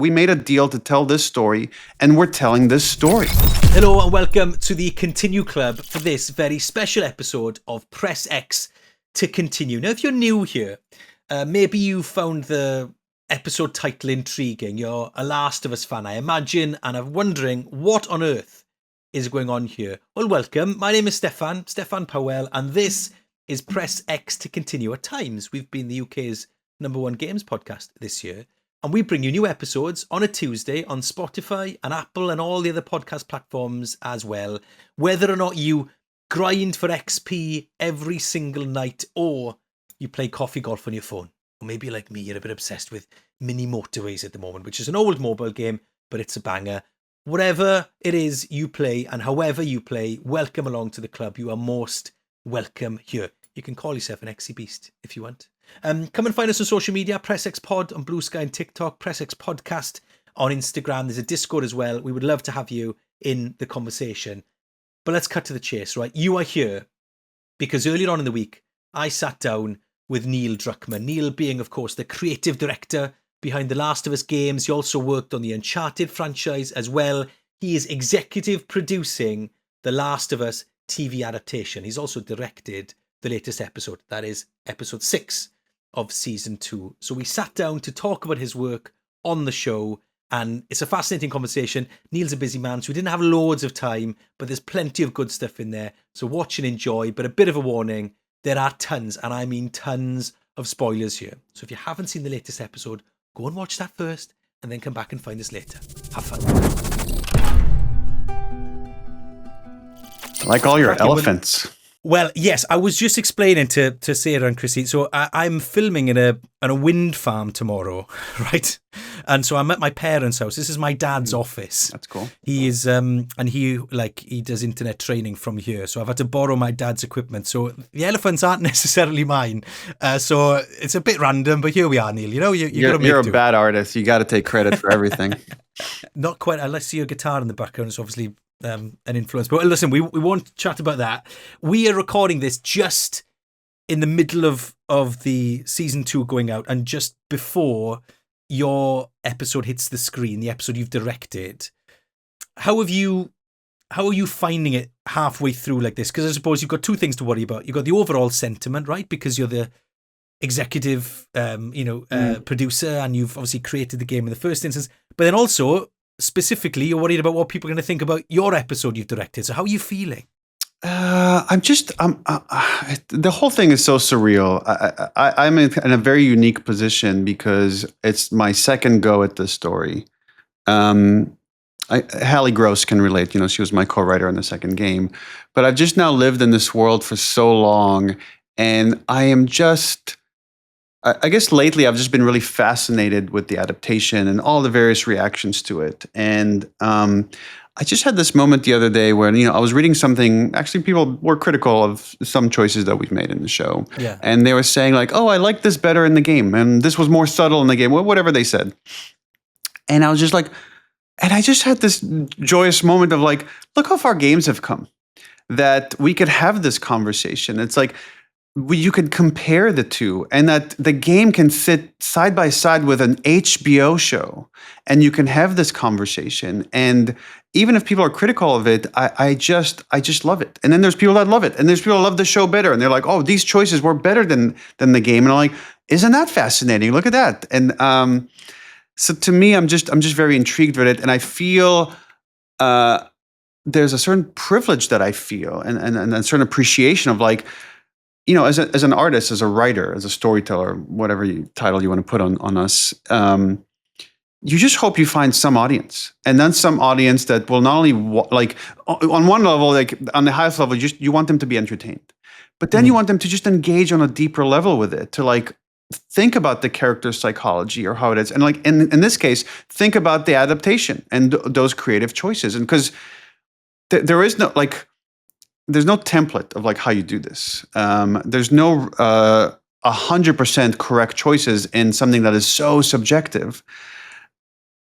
We made a deal to tell this story, and we're telling this story. Hello and welcome to the Continue Club for this very special episode of Press X to Continue. Now, if you're new here, maybe you found the episode title intriguing. You're a Last of Us fan, I imagine, and I'm wondering what on earth is going on here. Well, welcome. My name is Steffan Powell, and this is Press X to Continue. At times, we've been the UK's #1 games podcast this year. And we bring you new episodes on a Tuesday on Spotify and Apple and all the other podcast platforms as well. Whether or not you grind for XP every single night or you play coffee golf on your phone. Or maybe like me, you're a bit obsessed with Mini Motorways at the moment, which is an old mobile game, but it's a banger. Whatever it is you play and however you play, welcome along to the club. You are most welcome here. You can call yourself an XC Beast if you want. Come and find us on social media, PressXPod on Blue Sky and TikTok, PressXPodcast on Instagram. There's a Discord as well. We would love to have you in the conversation. But let's cut to the chase, right? You are here because earlier on in the week, I sat down with Neil Druckmann. Neil being, of course, the creative director behind The Last of Us games. He also worked on the Uncharted franchise as well. He is executive producing The Last of Us TV adaptation. He's also directed the latest episode. That is episode 6 of season 2. So we sat down to talk about his work on the show, and it's a fascinating conversation. Neil's a busy man, so we didn't have loads of time, but there's plenty of good stuff in there. So watch and enjoy, but a bit of a warning, there are tons, and I mean tons of spoilers here. So if you haven't seen the latest episode, go and watch that first, and then come back and find us later. Have fun. I like all your elephants. Well, yes, I was just explaining to Sarah and Chrissy. So I'm filming in a wind farm tomorrow, right? And so I'm at my parents' house. This is my dad's office. That's cool. He is, and he does internet training from here. So I've had to borrow my dad's equipment. So the elephants aren't necessarily mine. So it's a bit random, but here we are, Neil. You know, you're a bad artist. You got to take credit for everything. Not quite. Unless see your guitar in the background. It's obviously an influence, but listen, we won't chat about that. We are recording this just in the middle of the season 2 going out, and just before your episode hits the screen, the episode you've directed. How are you finding it halfway through like this? Because I suppose you've got two things to worry about. You've got the overall sentiment, right? Because you're the executive producer, and you've obviously created the game in the first instance, but then also specifically, you're worried about what people are going to think about your episode you've directed. So how are you feeling? The whole thing is so surreal. I'm in a very unique position because it's my second go at this story. Hallie Gross can relate. You know, she was my co-writer on the second game. But I've just now lived in this world for so long, and I am just... I guess lately I've just been really fascinated with the adaptation and all the various reactions to it. And I just had this moment the other day when, I was reading something. Actually, people were critical of some choices that we've made in the show. Yeah. And they were saying like, oh, I like this better in the game. And this was more subtle in the game, whatever they said. And I was just like, and I just had this joyous moment of like, look how far games have come, that we could have this conversation. It's like, you could compare the two, and that the game can sit side by side with an HBO show, and you can have this conversation. And even if people are critical of it, I just love it. And then there's people that love it, and there's people that love the show better, and they're like, oh, these choices were better than the game. And I'm like, isn't that fascinating? Look at that. And so to me, I'm just very intrigued with it, and I feel there's a certain privilege that I feel, and a certain appreciation of like, as an artist, as a writer, as a storyteller, whatever title you want to put on us, you just hope you find some audience, and then some audience that will not only on one level, like on the highest level, you want them to be entertained, but then you want them to just engage on a deeper level with it, to like think about the character's psychology or how it is, and like in this case, think about the adaptation and those creative choices, and because there is no like. There's no template of like how you do this. There's no 100% correct choices in something that is so subjective.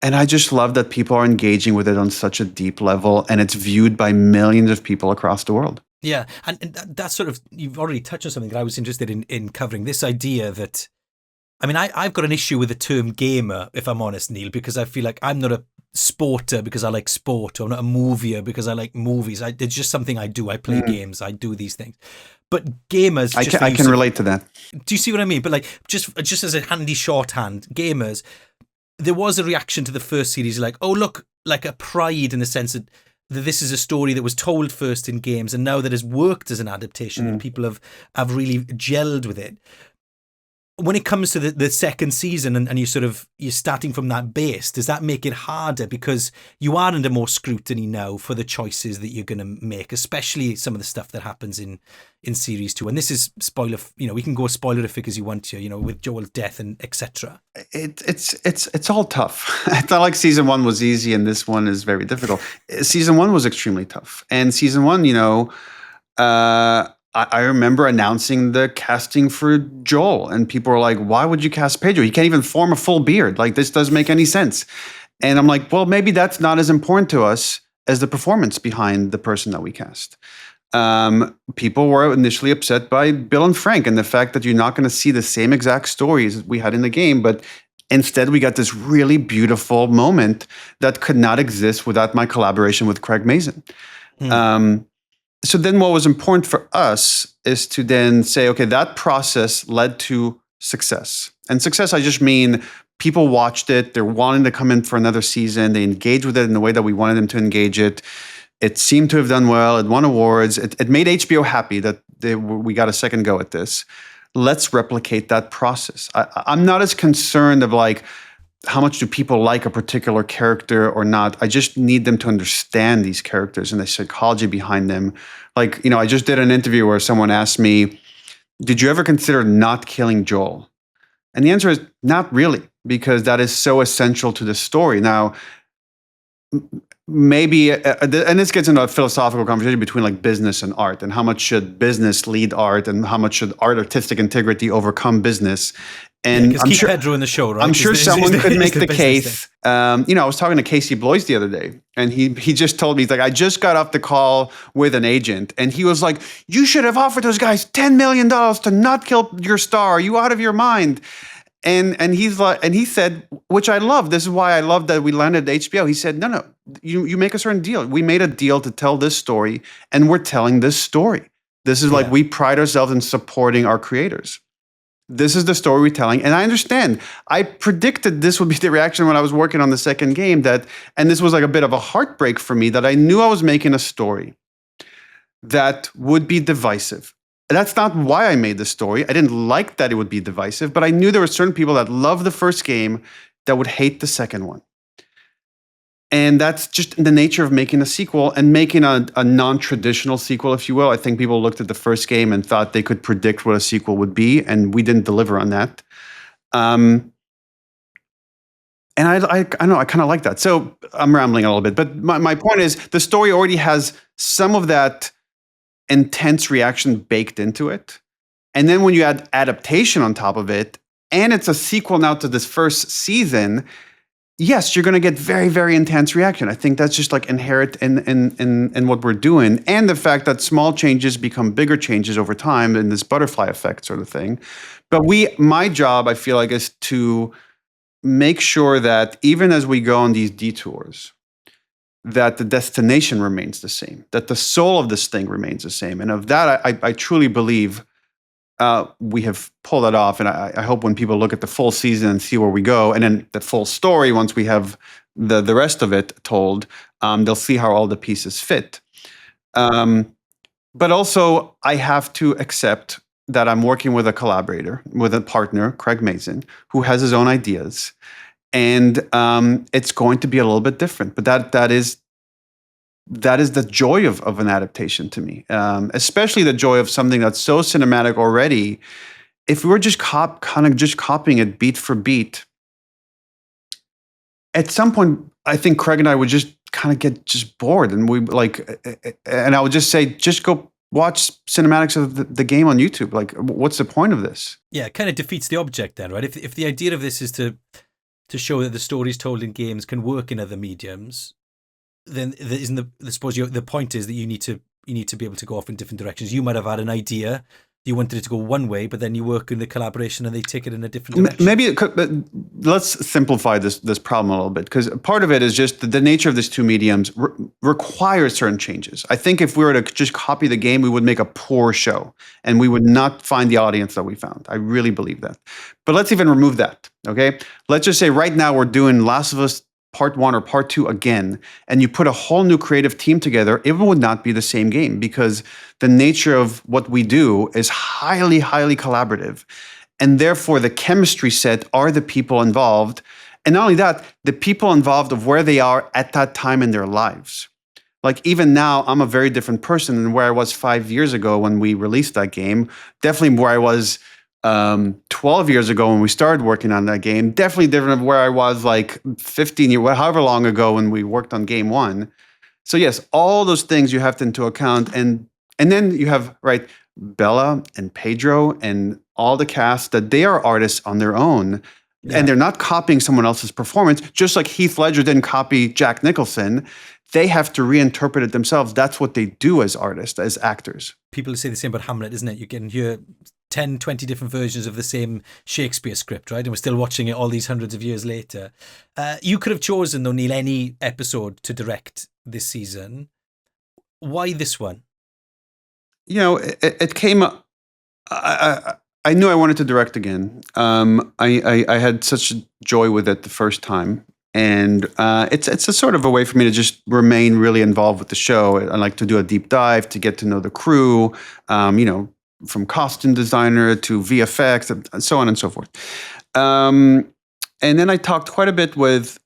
And I just love that people are engaging with it on such a deep level, and it's viewed by millions of people across the world. Yeah, and that's sort of, you've already touched on something that I was interested in covering, this idea that I mean, I've got an issue with the term gamer, if I'm honest, Neil, because I feel like I'm not a sporter because I like sport, or I'm not a movier because I like movies. It's just something I do. I play games. I do these things. But gamers, just I can relate to that. do you see what I mean? But like, just as a handy shorthand, gamers, there was a reaction to the first series, like, oh look, like a pride in the sense that this is a story that was told first in games, and now that has worked as an adaptation, and people have really gelled with it. When it comes to the second season, and you're starting from that base, does that make it harder because you are under more scrutiny now for the choices that you're going to make, especially some of the stuff that happens in series 2? And this is spoiler, we can go spoilerific as you want to, with Joel's death and etc. It's all tough. It's not like season 1 was easy and this one is very difficult. Season 1 was extremely tough, and season 1, I remember announcing the casting for Joel, and people were like, why would you cast Pedro? He can't even form a full beard. Like, this doesn't make any sense. And I'm like, well, maybe that's not as important to us as the performance behind the person that we cast. People were initially upset by Bill and Frank and the fact that you're not going to see the same exact stories we had in the game, but instead we got this really beautiful moment that could not exist without my collaboration with Craig Mazin. So then what was important for us is to then say, okay, that process led to success. And success, I just mean people watched it. They're wanting to come in for another season. They engaged with it in the way that we wanted them to engage it. It seemed to have done well. It won awards. It made HBO happy that we got a second go at this. Let's replicate that process. I'm not as concerned of like, how much do people like a particular character or not? I just need them to understand these characters and the psychology behind them. Like, I just did an interview where someone asked me, did you ever consider not killing Joel? And the answer is not really, because that is so essential to the story. Now, maybe, and this gets into a philosophical conversation between like business and art, and how much should business lead art, and how much should artistic integrity overcome business. And keep Pedro in the show, right? I'm sure someone could make the case. I was talking to Casey Blois the other day, and he just told me, he's like, I just got off the call with an agent, and he was like, you should have offered those guys $10 million to not kill your star. Are you out of your mind? And he's like, and he said, which I love. This is why I love that we landed at HBO. He said, no, you make a certain deal. We made a deal to tell this story, and we're telling this story. This is like, we pride ourselves in supporting our creators. This is the story we're telling. And I understand. I predicted this would be the reaction when I was working on the second game, and this was like a bit of a heartbreak for me, that I knew I was making a story that would be divisive. That's not why I made the story. I didn't like that it would be divisive, but I knew there were certain people that loved the first game that would hate the second one. And that's just the nature of making a sequel, and making a non-traditional sequel, if you will. I think people looked at the first game and thought they could predict what a sequel would be, and we didn't deliver on that. And I know, I kind of like that. So I'm rambling a little bit, but my point is, the story already has some of that intense reaction baked into it. And then when you add adaptation on top of it, and it's a sequel now to this first season, yes, you're going to get very, very intense reaction. I think that's just like inherent in what we're doing. And the fact that small changes become bigger changes over time, in this butterfly effect sort of thing. But my job, I feel like, is to make sure that even as we go on these detours, that the destination remains the same, that the soul of this thing remains the same. And of that, I truly believe we have pulled that off. And I hope when people look at the full season and see where we go, and then the full story, once we have the rest of it told, they'll see how all the pieces fit. But also, I have to accept that I'm working with a collaborator, with a partner, Craig Mazin, who has his own ideas. And it's going to be a little bit different. But that is the joy of an adaptation to me, especially the joy of something that's so cinematic already. If we were just kind of just copying it beat for beat, at some point, I think Craig and I would just kind of get just bored, and and I would just say, just go watch cinematics of the game on YouTube. Like, what's the point of this? Yeah, it kind of defeats the object then, right? If the idea of this is to show that the stories told in games can work in other mediums, then isn't the point is that you need to be able to go off in different directions. You might have had an idea you wanted it to go one way, but then you work in the collaboration and they take it in a different direction. Maybe it could, but let's simplify this problem a little bit, because part of it is just the nature of these two mediums requires certain changes. I think if we were to just copy the game, we would make a poor show and we would not find the audience that we found. I really believe that. But let's even remove that, okay? Let's just say right now we're doing Last of Us Part 1 or Part 2 again, and you put a whole new creative team together, it would not be the same game, because the nature of what we do is highly, highly collaborative. And therefore, the chemistry set are the people involved. And not only that, the people involved of where they are at that time in their lives. Like even now, I'm a very different person than where I was 5 years ago when we released that game. Definitely where I was 12 years ago when we started working on that game. Definitely different from where I was like 15 years, however long ago when we worked on game one. So yes, all those things you have to into account. And then you have, right, Bella and Pedro and all the cast that they are artists on their own. Yeah. And they're not copying someone else's performance, just like Heath Ledger didn't copy Jack Nicholson. They have to reinterpret it themselves. That's what they do as artists, as actors. People say the same about Hamlet, isn't it? You can hear 10, 20 different versions of the same Shakespeare script, right? And we're still watching it all these hundreds of years later. You could have chosen, though, Neil, any episode to direct this season. Why this one? You know, it came up. I knew I wanted to direct again. I had such joy with it the first time. And it's a sort of a way for me to just remain really involved with the show. I like to do a deep dive to get to know the crew, from costume designer to VFX and so on and so forth. And then I talked quite a bit with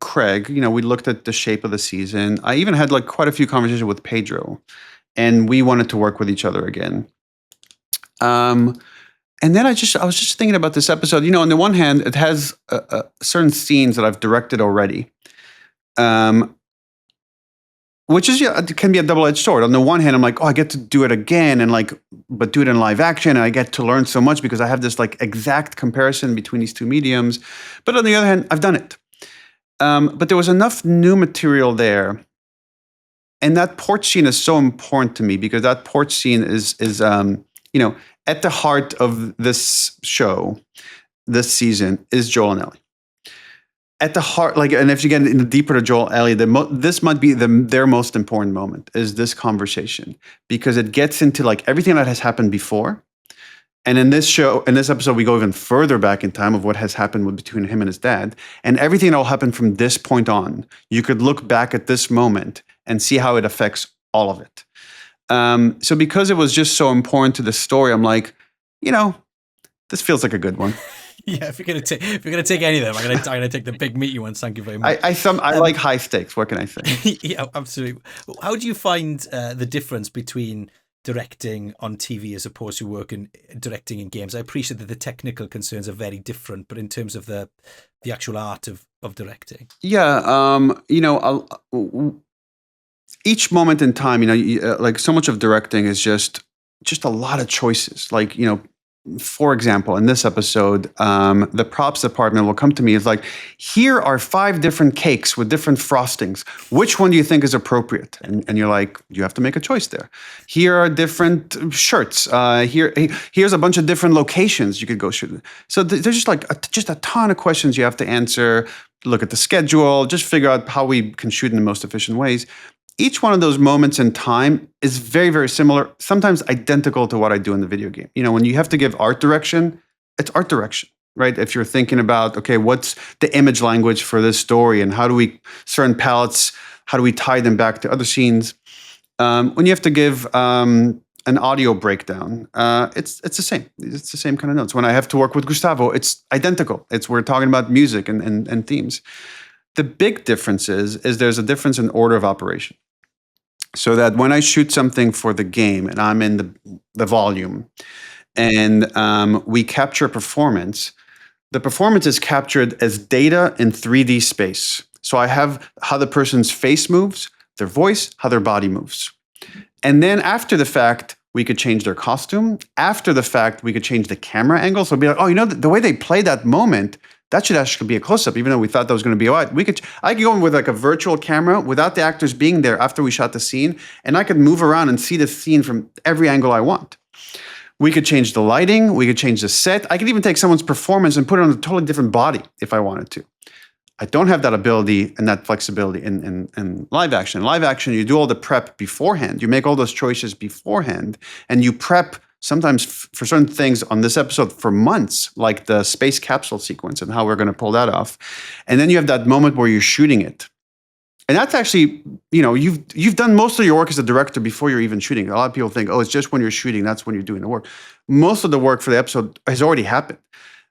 Craig. We looked at the shape of the season. I even had quite a few conversations with Pedro, and we wanted to work with each other again. And then I was just thinking about this episode. On the one hand, it has certain scenes that I've directed already, which is it can be a double-edged sword. On the one hand, I'm like, oh, I get to do it again, but do it in live action, and I get to learn so much because I have this exact comparison between these two mediums. But on the other hand, I've done it. But there was enough new material there, and that porch scene is so important to me because that porch scene is at the heart of this show, this season, is Joel and Ellie. At the heart, and if you get in deeper to Joel and Ellie, this might be their most important moment, is this conversation, because it gets into everything that has happened before. And in this episode, we go even further back in time of what has happened between him and his dad, and everything that will happen from this point on. You could look back at this moment and see how it affects all of it. So because it was just so important to the story, I'm like, this feels like a good one. Yeah, if you're gonna take any of them, I'm gonna take the big meaty ones. Thank you very much. I like high stakes. What can I say? Yeah, absolutely. How do you find the difference between directing on TV as opposed to directing in games? I appreciate that the technical concerns are very different, but in terms of the actual art of directing, yeah, each moment in time, so much of directing is just a lot of choices. For example, in this episode, the props department will come to me. It's like, here are 5 different cakes with different frostings. Which one do you think is appropriate? And you're like, you have to make a choice there. Here are different shirts. Here's a bunch of different locations you could go shoot. So there's just a ton of questions you have to answer. Look at the schedule. Just figure out how we can shoot in the most efficient ways. Each one of those moments in time is very, very similar, sometimes identical to what I do in the video game. When you have to give art direction, it's art direction, right? If you're thinking about, okay, what's the image language for this story and certain palettes, how do we tie them back to other scenes? When you have to give an audio breakdown, it's the same. It's the same kind of notes. When I have to work with Gustavo, it's identical. We're talking about music and themes. The big difference is there's a difference in order of operation. So that when I shoot something for the game and I'm in the volume and we capture performance, the performance is captured as data in 3D space. So I have how the person's face moves, their voice, how their body moves. And then after the fact, we could change their costume. After the fact, we could change the camera angle. So it'd be like, oh, the way they play that moment, that should actually be a close-up, even though we thought that was going to be all right. I could go in with a virtual camera without the actors being there after we shot the scene, and I could move around and see the scene from every angle I want. We could change the lighting. We could change the set. I could even take someone's performance and put it on a totally different body if I wanted to. I don't have that ability and that flexibility in live action. In live action, you do all the prep beforehand. You make all those choices beforehand, and you prep sometimes for certain things on this episode for months, like the space capsule sequence and how we're going to pull that off. And then you have that moment where you're shooting it. And that's actually, you've done most of your work as a director before you're even shooting. A lot of people think, oh, it's just when you're shooting, that's when you're doing the work. Most of the work for the episode has already happened.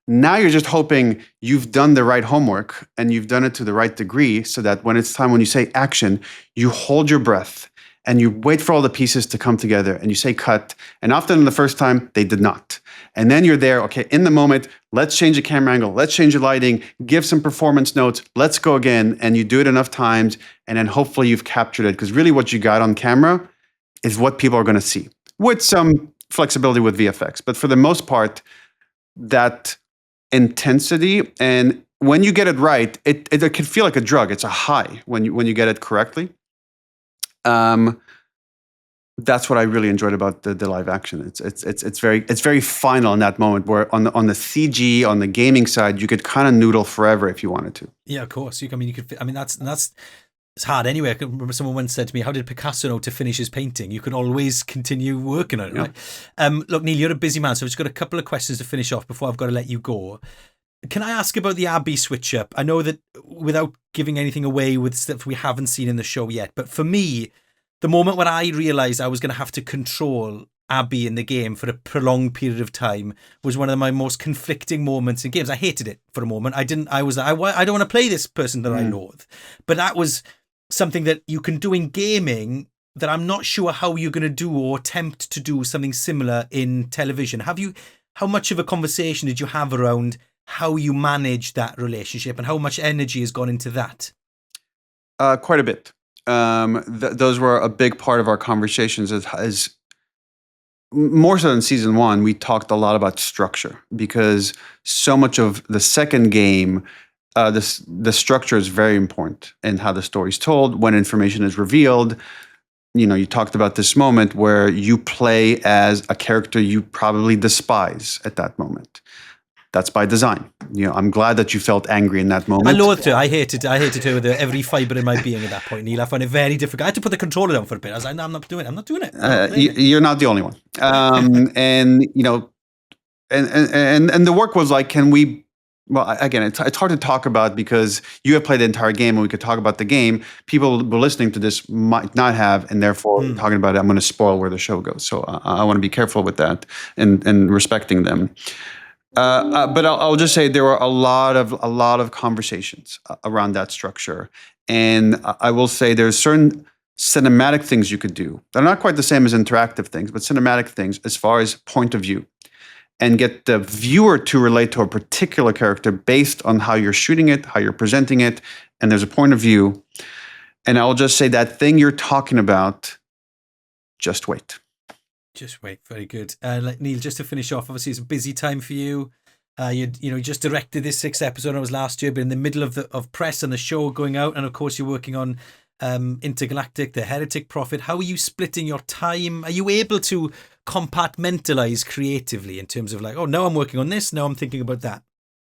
Now you're just hoping you've done the right homework and you've done it to the right degree so that when it's time, when you say action, you hold your breath and you wait for all the pieces to come together and you say cut. And often the first time, they did not. And then you're there, okay, in the moment, let's change the camera angle, let's change the lighting, give some performance notes, let's go again. And you do it enough times, and then hopefully you've captured it. Because really what you got on camera is what people are going to see, with some flexibility with VFX. But for the most part, that intensity, and when you get it right, it can feel like a drug. It's a high when you get it correctly. That's what I really enjoyed about the live action. It's very final in that moment, where on the CG, on the gaming side, you could kind of noodle forever if you wanted to. Yeah, of course. That's it's hard anyway. I can remember someone once said to me, how did Picasso know to finish his painting? You can always continue working on it, right? Look, Neil, you're a busy man, so I've just got a couple of questions to finish off before I've got to let you go. Can I ask about the Abby switch up? I know that without giving anything away with stuff we haven't seen in the show yet, but for me, the moment when I realised I was going to have to control Abby in the game for a prolonged period of time was one of my most conflicting moments in games. I hated it for a moment. I don't want to play this person that I loathe. But that was something that you can do in gaming that I'm not sure how you're going to do or attempt to do something similar in television. How much of a conversation did you have around how you manage that relationship and how much energy has gone into that? Quite a bit. Those were a big part of our conversations. As more so than season 1, we talked a lot about structure, because so much of the second game, the structure is very important in how the story's told, when information is revealed. You talked about this moment where you play as a character you probably despise at that moment. That's by design. I'm glad that you felt angry in that moment. I loathed her. I hated her with every fiber in my being at that point, Neil. I found it very difficult. I had to put the controller down for a bit. I was like, no, I'm not doing it. You're not the only one. And the work was like, can we? Well, again, it's hard to talk about because you have played the entire game and we could talk about the game. People who are listening to this might not have, and therefore talking about it, I'm going to spoil where the show goes. So I want to be careful with that and respecting them. But I'll just say there were a lot of conversations around that structure, and I will say there's certain cinematic things you could do. They're not quite the same as interactive things, but cinematic things as far as point of view, and get the viewer to relate to a particular character based on how you're shooting it, how you're presenting it, and there's a point of view. And I'll just say that thing you're talking about, just wait. Just wait. Very good. Neil, just to finish off, obviously it's a busy time for you. You just directed this 6th episode. It was last year, but in the middle of press and the show going out, and of course you're working on Intergalactic, the Heretic Prophet. How are you splitting your time? Are you able to compartmentalize creatively in terms of like, oh, now I'm working on this, now I'm thinking about that?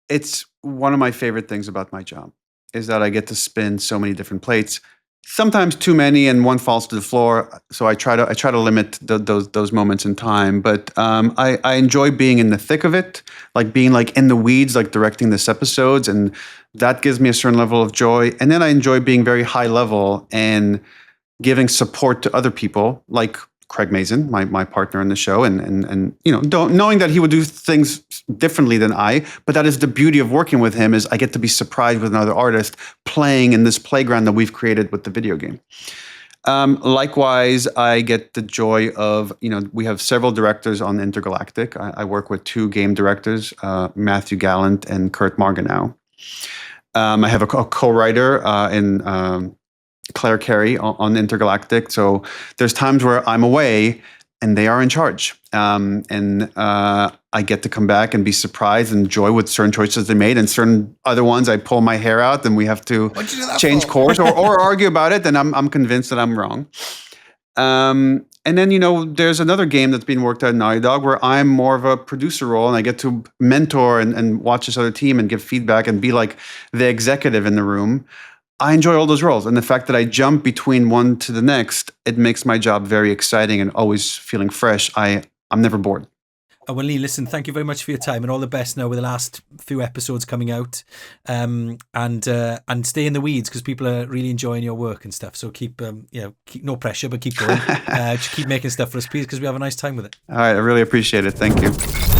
It's one of my favorite things about my job is that I get to spin so many different plates. Sometimes too many, and one falls to the floor. So I try to limit those moments in time. But I enjoy being in the thick of it, like being like in the weeds, like directing this episodes, and that gives me a certain level of joy. And then I enjoy being very high level and giving support to other people, like Craig Mazin, my partner in the show, and knowing that he would do things differently than I, but that is the beauty of working with him, is I get to be surprised with another artist playing in this playground that we've created with the video game. Likewise, I get the joy of, we have several directors on Intergalactic. I work with 2 game directors, Matthew Gallant and Kurt Marganow. I have a co-writer in Claire Carey on Intergalactic. So there's times where I'm away and they are in charge. And I get to come back and be surprised and enjoy with certain choices they made, and certain other ones I pull my hair out and we have to change course or argue about it. And I'm convinced that I'm wrong. And then, there's another game that's being worked out at Naughty Dog where I'm more of a producer role and I get to mentor and watch this other team and give feedback and be like the executive in the room. I enjoy all those roles. And the fact that I jump between one to the next, it makes my job very exciting and always feeling fresh. I'm never bored. Well, Lee, listen, thank you very much for your time and all the best now with the last few episodes coming out. And stay in the weeds because people are really enjoying your work and stuff. So keep no pressure, but keep going. Just keep making stuff for us, please, because we have a nice time with it. All right. I really appreciate it. Thank you.